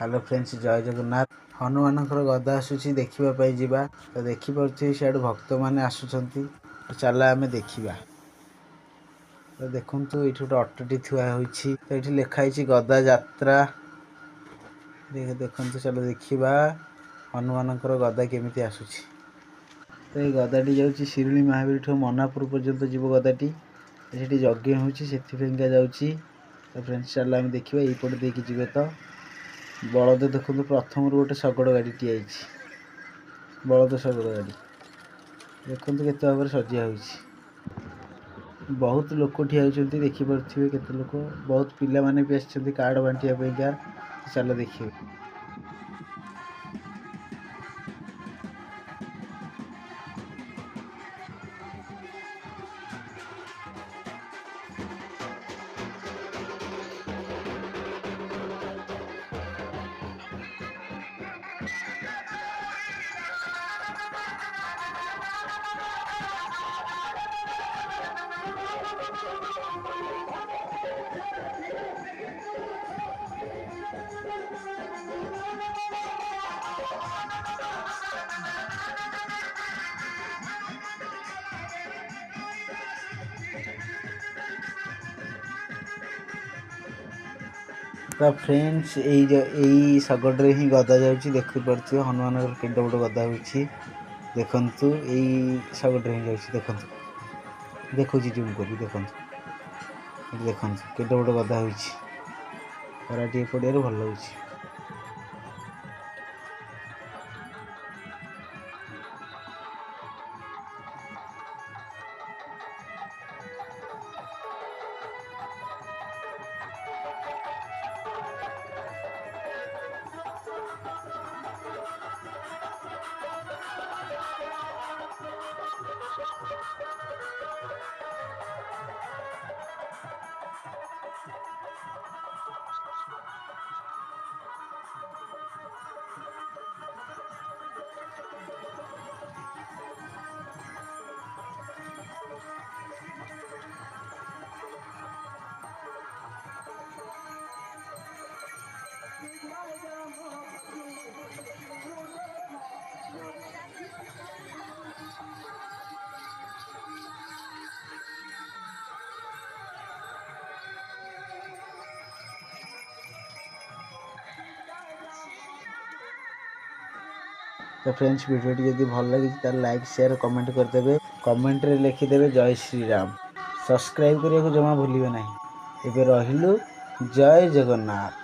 Hello friends जय जगन्नाथ। हनुमान गदा आसूसी देखा जा तो देखिपे सियाड़ भक्त मैंने आसुँच चल आम देखा। तो देखु ये गोटे अटोटी थुआ तो ये लिखाई गदा यात्रा देखु चलो देखा हनुमान गदा केमी आसूसी। तो ये गदाटी जाऊँगी शिरुली महावीर मनापुर पर्यंत जीव गदाटी से यज्ञ होगा जाऊँगी। तो फ्रेंड्स चल आम देखा यपटे देखिए जी तो बलद देखो प्रथम गोटे शगड़ गाड़ी टी बलद शगड़ गाड़ी देखो के भाव सजा हो बहुत लोक ठिया होती देखिपे के लोक बहुत पिला माने भी आसछन्ति कार्ड बांटिया चल देखिए। तो फ्रेंड्स यही शगड़े ही गदा जाऊँगी देखिपे हनुमान केडे बड़ गदा हो देखु यही शगड़े ही जाऊँगी देखु देखु जूम कर देखु देखु केडे बड़ गदा हो पड़िया भल लगे। तो फ्रेंड्स वीडियो जब भल लगी तो लाइक शेयर कमेंट करदे। कमेंट रे लिखिदेवे जय श्री राम। सब्सक्राइब करने को जमा भूलिए ना। एबे रहिलु जय जगन्नाथ।